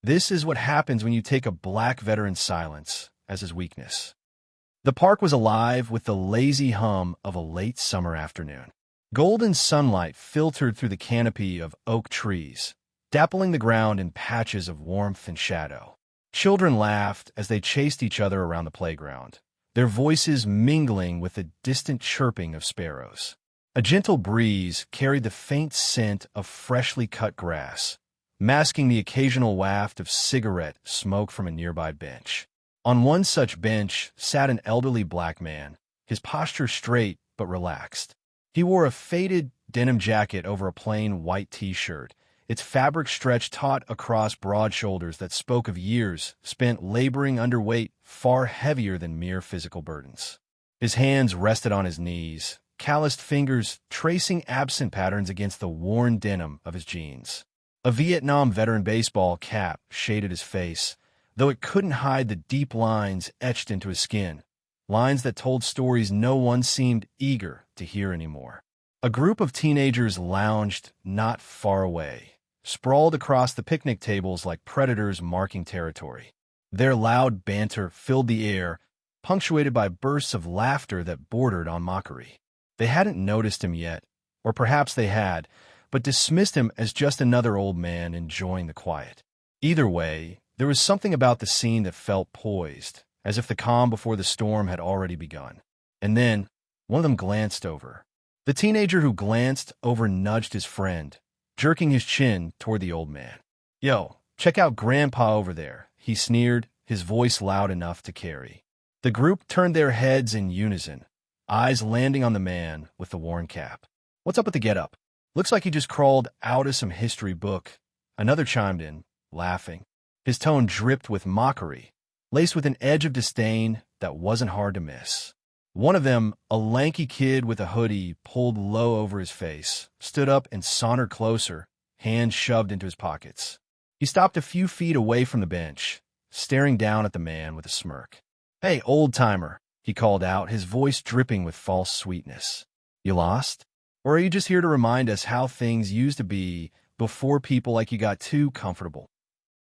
This is what happens when you take a black veteran's silence as his weakness. The park was alive with the lazy hum of a late summer afternoon. Golden sunlight filtered through the canopy of oak trees, dappling the ground in patches of warmth and shadow. Children laughed as they chased each other around the playground, their voices mingling with the distant chirping of sparrows. A gentle breeze carried the faint scent of freshly cut grass, masking the occasional waft of cigarette smoke from a nearby bench. On one such bench sat an elderly black man, his posture straight but relaxed. He wore a faded denim jacket over a plain white t-shirt, its fabric stretched taut across broad shoulders that spoke of years spent laboring under weight far heavier than mere physical burdens. His hands rested on his knees, calloused fingers tracing absent patterns against the worn denim of his jeans. A Vietnam veteran baseball cap shaded his face, though it couldn't hide the deep lines etched into his skin, lines that told stories no one seemed eager to hear anymore. A group of teenagers lounged not far away, sprawled across the picnic tables like predators marking territory. Their loud banter filled the air, punctuated by bursts of laughter that bordered on mockery. They hadn't noticed him yet, or perhaps they had, but dismissed him as just another old man enjoying the quiet. Either way, there was something about the scene that felt poised, as if the calm before the storm had already begun. And then, one of them glanced over. The teenager who glanced over nudged his friend, jerking his chin toward the old man. "Yo, check out Grandpa over there," he sneered, his voice loud enough to carry. The group turned their heads in unison, eyes landing on the man with the worn cap. "What's up with the getup? Looks like he just crawled out of some history book." Another chimed in, laughing. His tone dripped with mockery, laced with an edge of disdain that wasn't hard to miss. One of them, a lanky kid with a hoodie pulled low over his face, stood up and sauntered closer, hands shoved into his pockets. He stopped a few feet away from the bench, staring down at the man with a smirk. "Hey, old-timer," he called out, his voice dripping with false sweetness. "You lost? Or are you just here to remind us how things used to be before people like you got too comfortable?"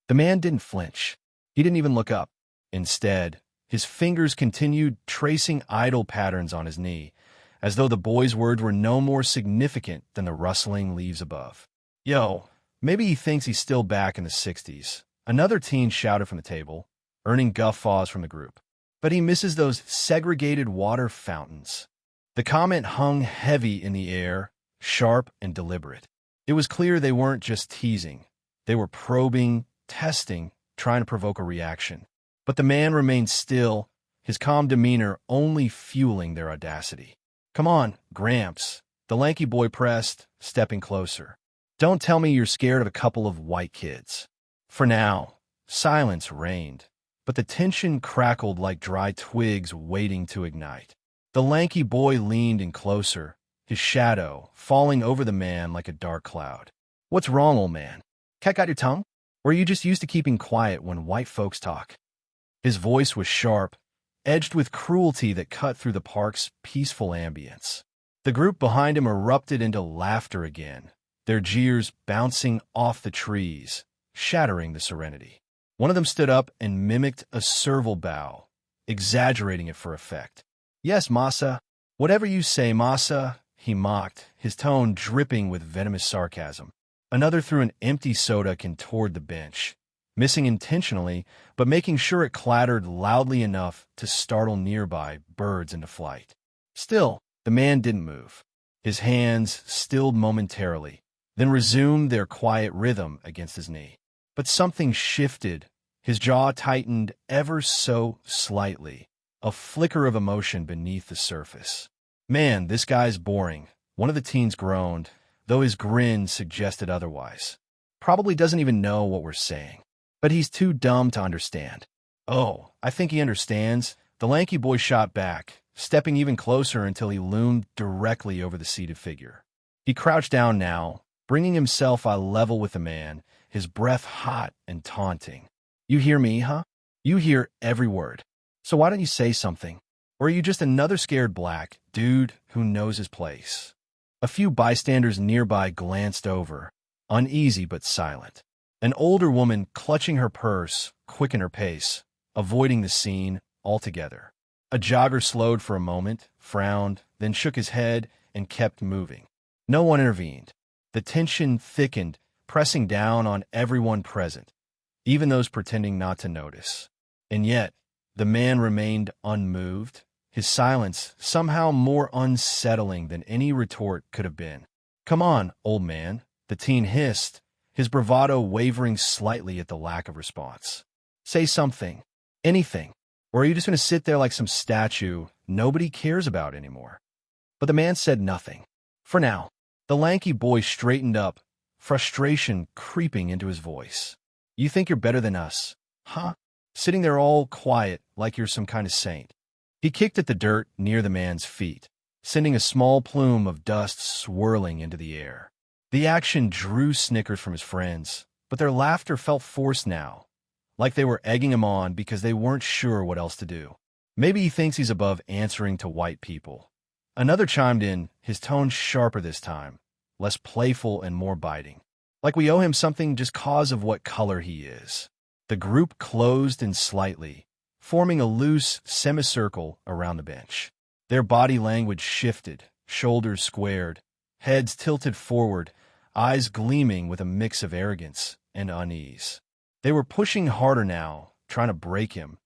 The man didn't flinch. He didn't even look up. Instead, his fingers continued tracing idle patterns on his knee, as though the boy's words were no more significant than the rustling leaves above. "Yo, maybe he thinks he's still back in the 60s. Another teen shouted from the table, earning guffaws from the group. "But he misses those segregated water fountains." The comment hung heavy in the air, sharp and deliberate. It was clear they weren't just teasing. They were probing, testing, trying to provoke a reaction. But the man remained still, his calm demeanor only fueling their audacity. "Come on, Gramps," the lanky boy pressed, stepping closer. "Don't tell me you're scared of a couple of white kids." For now, silence reigned, but the tension crackled like dry twigs waiting to ignite. The lanky boy leaned in closer, his shadow falling over the man like a dark cloud. "What's wrong, old man? Cat got your tongue? Or are you just used to keeping quiet when white folks talk?" His voice was sharp, edged with cruelty that cut through the park's peaceful ambience. The group behind him erupted into laughter again, their jeers bouncing off the trees, shattering the serenity. One of them stood up and mimicked a serval bow, exaggerating it for effect. "Yes, massa. Whatever you say, massa," he mocked, his tone dripping with venomous sarcasm. Another threw an empty soda can toward the bench, missing intentionally, but making sure it clattered loudly enough to startle nearby birds into flight. Still, the man didn't move. His hands stilled momentarily, then resumed their quiet rhythm against his knee. But something shifted. His jaw tightened ever so slightly, a flicker of emotion beneath the surface. "Man, this guy's boring," one of the teens groaned, though his grin suggested otherwise. "Probably doesn't even know what we're saying. But he's too dumb to understand." "Oh, I think he understands," the lanky boy shot back, stepping even closer until he loomed directly over the seated figure. He crouched down now, bringing himself on level with the man, his breath hot and taunting. "You hear me, huh? You hear every word. So why don't you say something? Or are you just another scared black dude who knows his place?" A few bystanders nearby glanced over, uneasy but silent. An older woman, clutching her purse, quickened her pace, avoiding the scene altogether. A jogger slowed for a moment, frowned, then shook his head and kept moving. No one intervened. The tension thickened, pressing down on everyone present, even those pretending not to notice. And yet, the man remained unmoved, his silence somehow more unsettling than any retort could have been. "Come on, old man," the teen hissed, his bravado wavering slightly at the lack of response. "Say something. Anything. Or are you just going to sit there like some statue nobody cares about anymore?" But the man said nothing. For now. The lanky boy straightened up, frustration creeping into his voice. "You think you're better than us, huh? Sitting there all quiet like you're some kind of saint." He kicked at the dirt near the man's feet, sending a small plume of dust swirling into the air. The action drew snickers from his friends, but their laughter felt forced now, like they were egging him on because they weren't sure what else to do. "Maybe he thinks he's above answering to white people." Another chimed in, his tone sharper this time, less playful and more biting. "Like we owe him something just cause of what color he is." The group closed in slightly, forming a loose semicircle around the bench. Their body language shifted, shoulders squared, heads tilted forward, eyes gleaming with a mix of arrogance and unease. They were pushing harder now, trying to break him,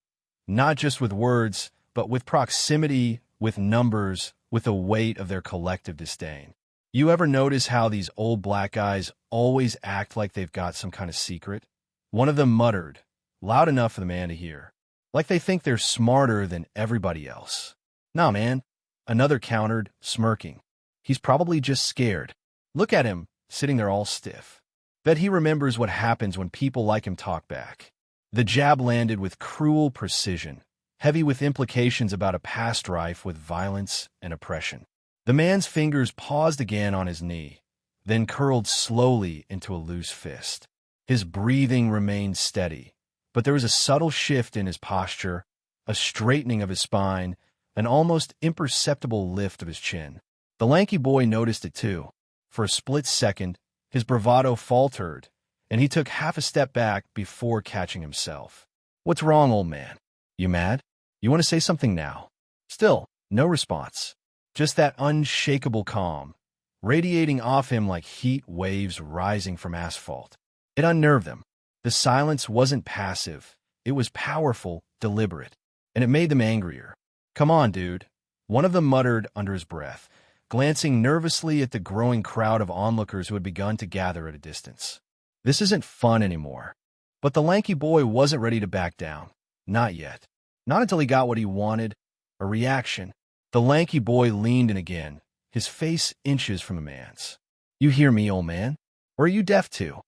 not just with words, but with proximity, with numbers, with the weight of their collective disdain. You ever notice how these old black guys always act like they've got some kind of secret? One of them muttered, loud enough for the man to hear, like they think they're smarter than everybody else. "Nah, man," another countered, smirking. "He's probably just scared. Look at him, sitting there all stiff. Bet he remembers what happens when people like him talk back." The jab landed with cruel precision, heavy with implications about a past rife with violence and oppression. The man's fingers paused again on his knee, then curled slowly into a loose fist. His breathing remained steady, but there was a subtle shift in his posture, a straightening of his spine, an almost imperceptible lift of his chin. The lanky boy noticed it too. For a split second, his bravado faltered, and he took half a step back before catching himself. "What's wrong, old man? You mad? You want to say something now?" Still, no response. Just that unshakable calm, radiating off him like heat waves rising from asphalt. It unnerved them. The silence wasn't passive. It was powerful, deliberate, and it made them angrier. "Come on, dude," one of them muttered under his breath, glancing nervously at the growing crowd of onlookers who had begun to gather at a distance. "This isn't fun anymore." But the lanky boy wasn't ready to back down. Not yet. Not until he got what he wanted, a reaction. The lanky boy leaned in again, his face inches from the man's. "You hear me, old man? Or are you deaf too?"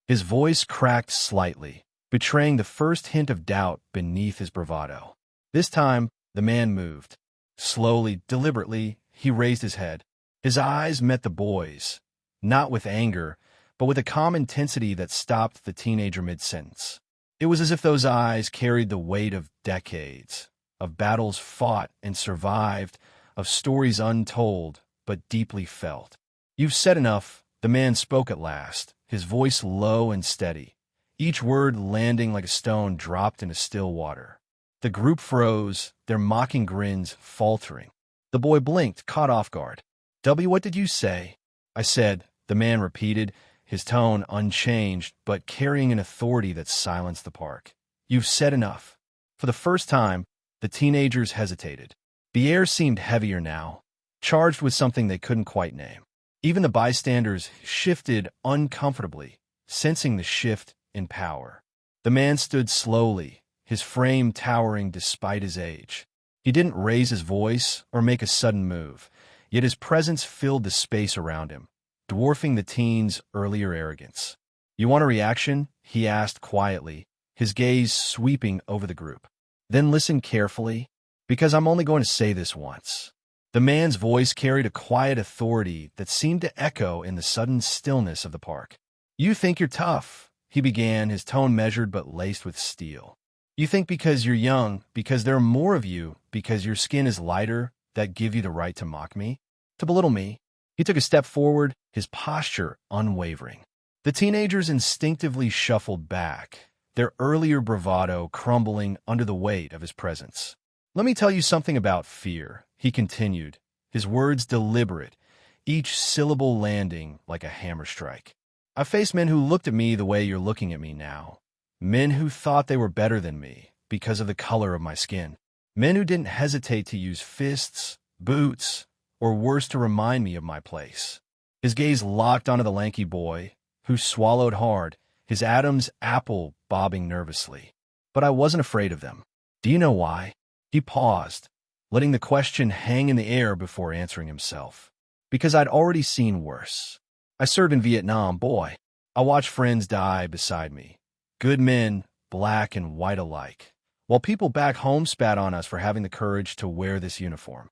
His voice cracked slightly, betraying the first hint of doubt beneath his bravado. This time, the man moved. Slowly, deliberately, he raised his head. His eyes met the boy's, not with anger, but with a calm intensity that stopped the teenager mid-sentence. It was as if those eyes carried the weight of decades, of battles fought and survived, of stories untold but deeply felt. "You've said enough," the man spoke at last, his voice low and steady, each word landing like a stone dropped into still water. The group froze, their mocking grins faltering. The boy blinked, caught off guard. What did you say?" "I said," the man repeated, his tone unchanged but carrying an authority that silenced the park. "You've said enough." For the first time, the teenagers hesitated. The air seemed heavier now, charged with something they couldn't quite name. Even the bystanders shifted uncomfortably, sensing the shift in power. The man stood slowly, his frame towering despite his age. He didn't raise his voice or make a sudden move, yet his presence filled the space around him, dwarfing the teen's earlier arrogance. "You want a reaction?" he asked quietly, his gaze sweeping over the group. "Then listen carefully, because I'm only going to say this once." The man's voice carried a quiet authority that seemed to echo in the sudden stillness of the park. "You think you're tough," he began, his tone measured but laced with steel. "You think because you're young, because there are more of you, because your skin is lighter, that give you the right to mock me, to belittle me." He took a step forward, his posture unwavering. The teenagers instinctively shuffled back, their earlier bravado crumbling under the weight of his presence. "Let me tell you something about fear," he continued, his words deliberate, each syllable landing like a hammer strike. "I faced men who looked at me the way you're looking at me now. Men who thought they were better than me because of the color of my skin. Men who didn't hesitate to use fists, boots, or worse to remind me of my place." His gaze locked onto the lanky boy, who swallowed hard, his Adam's apple bobbing nervously. "But I wasn't afraid of them. Do you know why?" He paused, letting the question hang in the air before answering himself. "Because I'd already seen worse. I served in Vietnam, boy. I watched friends die beside me. Good men, black and white alike, while people back home spat on us for having the courage to wear this uniform."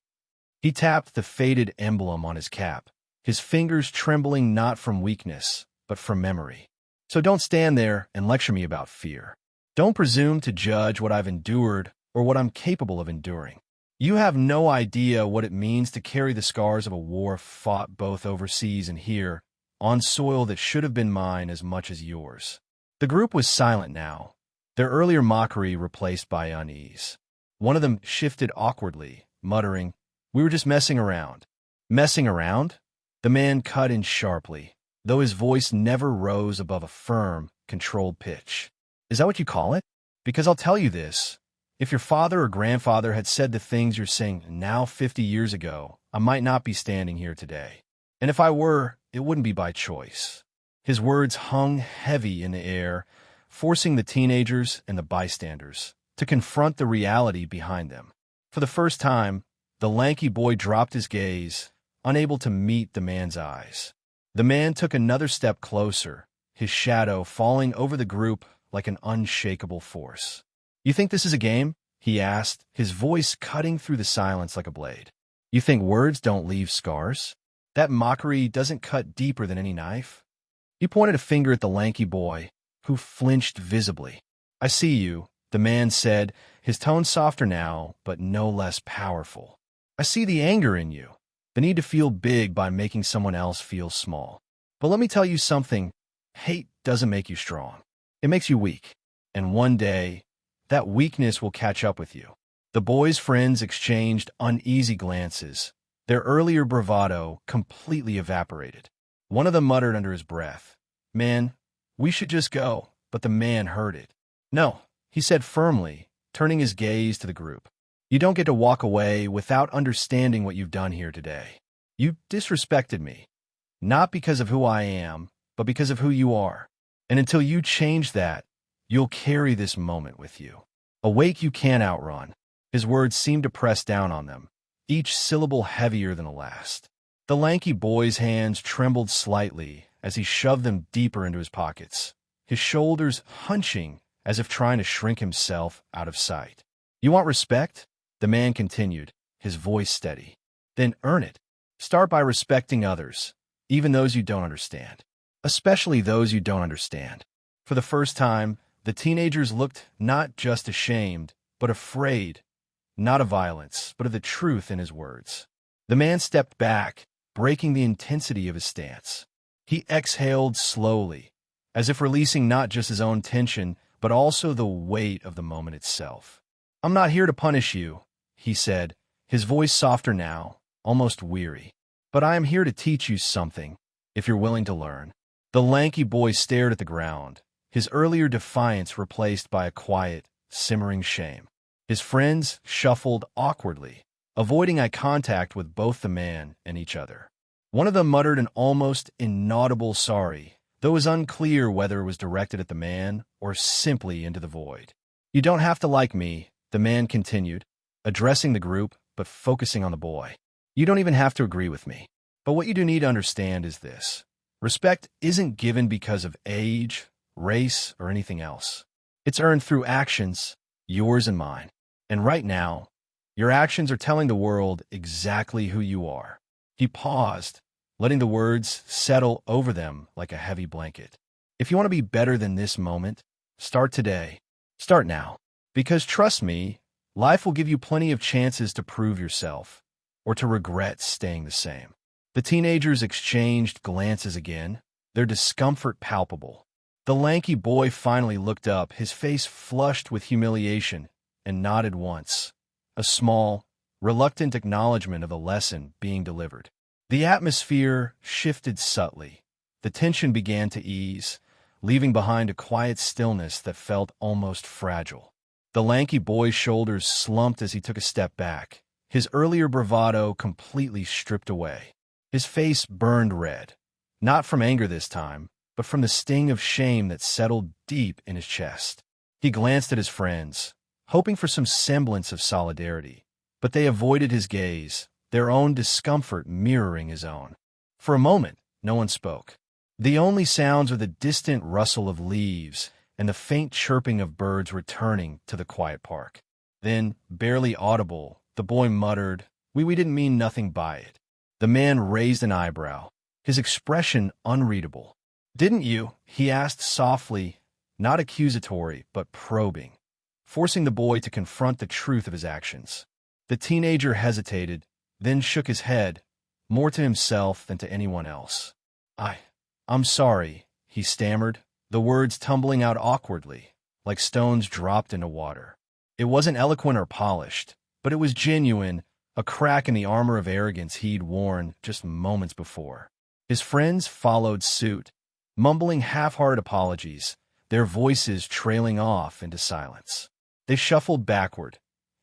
He tapped the faded emblem on his cap, his fingers trembling not from weakness, but from memory. "So don't stand there and lecture me about fear. Don't presume to judge what I've endured or what I'm capable of enduring. You have no idea what it means to carry the scars of a war fought both overseas and here, on soil that should have been mine as much as yours." The group was silent now, their earlier mockery replaced by unease. One of them shifted awkwardly, muttering, "We were just messing around." "Messing around?" The man cut in sharply, though his voice never rose above a firm, controlled pitch. "Is that what you call it? Because I'll tell you this. If your father or grandfather had said the things you're saying now 50 years ago, I might not be standing here today. And if I were, it wouldn't be by choice." His words hung heavy in the air, forcing the teenagers and the bystanders to confront the reality behind them. For the first time, the lanky boy dropped his gaze, unable to meet the man's eyes. The man took another step closer, his shadow falling over the group like an unshakable force. "You think this is a game?" he asked, his voice cutting through the silence like a blade. "You think words don't leave scars? That mockery doesn't cut deeper than any knife?" He pointed a finger at the lanky boy, who flinched visibly. "I see you," the man said, his tone softer now, but no less powerful. "I see the anger in you, the need to feel big by making someone else feel small. But let me tell you something, hate doesn't make you strong. It makes you weak. And one day, that weakness will catch up with you." The boy's friends exchanged uneasy glances, their earlier bravado completely evaporated. One of them muttered under his breath, "Man, we should just go," but the man heard it. "No," he said firmly, turning his gaze to the group. "You don't get to walk away without understanding what you've done here today. You disrespected me, not because of who I am, but because of who you are. And until you change that, you'll carry this moment with you. A wake you can't outrun." His words seemed to press down on them, each syllable heavier than the last. The lanky boy's hands trembled slightly as he shoved them deeper into his pockets, his shoulders hunching as if trying to shrink himself out of sight. "You want respect?" the man continued, his voice steady. "Then earn it. Start by respecting others, even those you don't understand. Especially those you don't understand." For the first time, the teenagers looked not just ashamed, but afraid, not of violence, but of the truth in his words. The man stepped back, breaking the intensity of his stance. He exhaled slowly, as if releasing not just his own tension, but also the weight of the moment itself. "I'm not here to punish you," he said, his voice softer now, almost weary. "But I am here to teach you something, if you're willing to learn." The lanky boy stared at the ground, his earlier defiance replaced by a quiet, simmering shame. His friends shuffled awkwardly, avoiding eye contact with both the man and each other. One of them muttered an almost inaudible sorry, though it was unclear whether it was directed at the man or simply into the void. "You don't have to like me," the man continued, addressing the group but focusing on the boy. "You don't even have to agree with me. But what you do need to understand is this. Respect isn't given because of age, race, or anything else. It's earned through actions, yours and mine. And right now, your actions are telling the world exactly who you are." He paused, letting the words settle over them like a heavy blanket. "If you want to be better than this moment, start today. Start now. Because trust me, life will give you plenty of chances to prove yourself, or to regret staying the same." The teenagers exchanged glances again, their discomfort palpable. The lanky boy finally looked up, his face flushed with humiliation, and nodded once, a small, reluctant acknowledgement of the lesson being delivered. The atmosphere shifted subtly. The tension began to ease, leaving behind a quiet stillness that felt almost fragile. The lanky boy's shoulders slumped as he took a step back, his earlier bravado completely stripped away. His face burned red, not from anger this time, but from the sting of shame that settled deep in his chest. He glanced at his friends, hoping for some semblance of solidarity, but they avoided his gaze, their own discomfort mirroring his own. For a moment, no one spoke. The only sounds were the distant rustle of leaves and the faint chirping of birds returning to the quiet park. Then, barely audible, the boy muttered, We didn't mean nothing by it." The man raised an eyebrow, his expression unreadable. "Didn't you?" he asked softly, not accusatory, but probing, forcing the boy to confront the truth of his actions. The teenager hesitated, then shook his head, more to himself than to anyone else. I'm sorry," he stammered, the words tumbling out awkwardly, like stones dropped into water. It wasn't eloquent or polished, but it was genuine, a crack in the armor of arrogance he'd worn just moments before. His friends followed suit, mumbling half-hearted apologies, their voices trailing off into silence. They shuffled backward,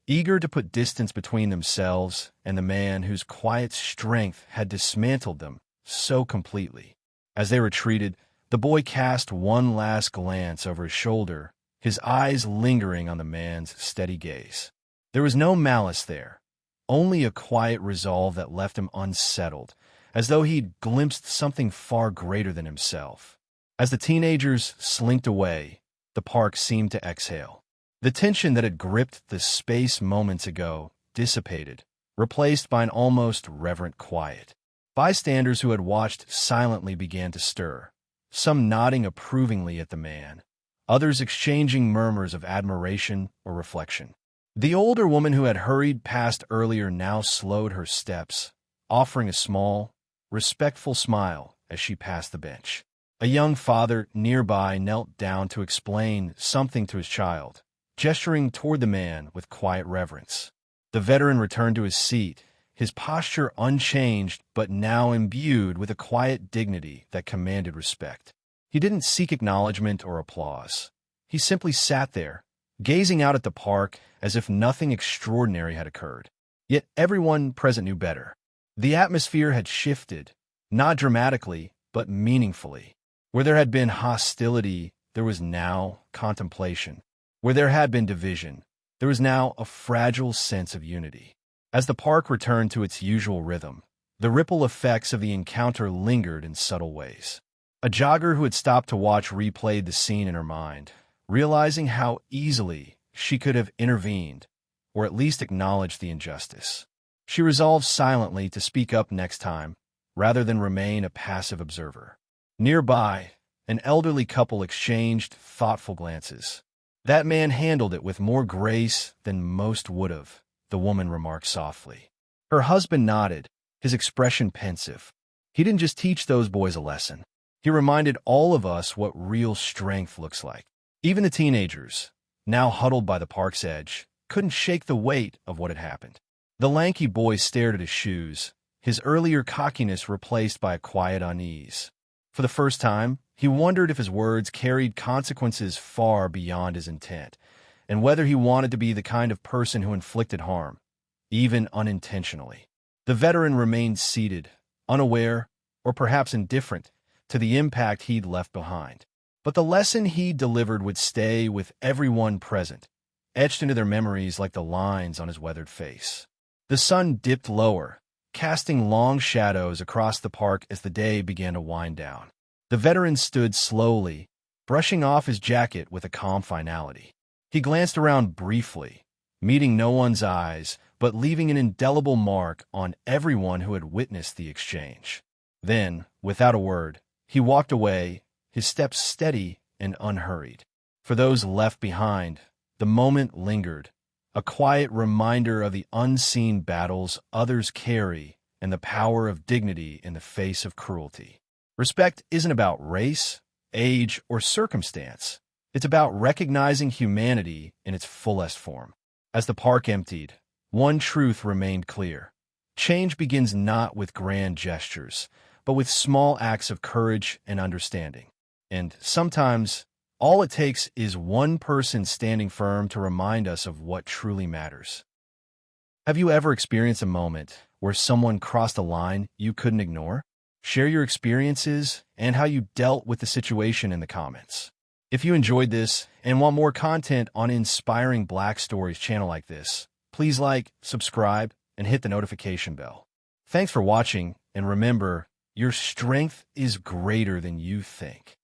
eager to put distance between themselves and the man whose quiet strength had dismantled them so completely. As they retreated, the boy cast one last glance over his shoulder, his eyes lingering on the man's steady gaze. There was no malice there, only a quiet resolve that left him unsettled, as though he'd glimpsed something far greater than himself. As the teenagers slinked away, the park seemed to exhale. The tension that had gripped the space moments ago dissipated, replaced by an almost reverent quiet. Bystanders who had watched silently began to stir, some nodding approvingly at the man, others exchanging murmurs of admiration or reflection. The older woman who had hurried past earlier now slowed her steps, offering a small, respectful smile as she passed the bench. A young father nearby knelt down to explain something to his child, gesturing toward the man with quiet reverence. The veteran returned to his seat, his posture unchanged but now imbued with a quiet dignity that commanded respect. He didn't seek acknowledgement or applause. He simply sat there, gazing out at the park as if nothing extraordinary had occurred. Yet everyone present knew better. The atmosphere had shifted, not dramatically, but meaningfully. Where there had been hostility, there was now contemplation. Where there had been division, there was now a fragile sense of unity. As the park returned to its usual rhythm, the ripple effects of the encounter lingered in subtle ways. A jogger who had stopped to watch replayed the scene in her mind, realizing how easily she could have intervened, or at least acknowledged the injustice. She resolved silently to speak up next time, rather than remain a passive observer. Nearby, an elderly couple exchanged thoughtful glances. "That man handled it with more grace than most would have," the woman remarked softly. Her husband nodded, his expression pensive. "He didn't just teach those boys a lesson. He reminded all of us what real strength looks like." Even the teenagers, now huddled by the park's edge, couldn't shake the weight of what had happened. The lanky boy stared at his shoes, his earlier cockiness replaced by a quiet unease. For the first time, he wondered if his words carried consequences far beyond his intent, and whether he wanted to be the kind of person who inflicted harm, even unintentionally. The veteran remained seated, unaware, or perhaps indifferent, to the impact he'd left behind. But the lesson he delivered would stay with everyone present, etched into their memories like the lines on his weathered face. The sun dipped lower, casting long shadows across the park as the day began to wind down. The veteran stood slowly, brushing off his jacket with a calm finality. He glanced around briefly, meeting no one's eyes, but leaving an indelible mark on everyone who had witnessed the exchange. Then, without a word, he walked away, his steps steady and unhurried. For those left behind, the moment lingered, a quiet reminder of the unseen battles others carry and the power of dignity in the face of cruelty. Respect isn't about race, age, or circumstance. It's about recognizing humanity in its fullest form. As the park emptied, one truth remained clear. Change begins not with grand gestures, but with small acts of courage and understanding. And sometimes, all it takes is one person standing firm to remind us of what truly matters. Have you ever experienced a moment where someone crossed a line you couldn't ignore? Share your experiences and how you dealt with the situation in the comments. If you enjoyed this and want more content on inspiring Black Stories channel like this, please like, subscribe, and hit the notification bell. Thanks for watching, and remember, your strength is greater than you think.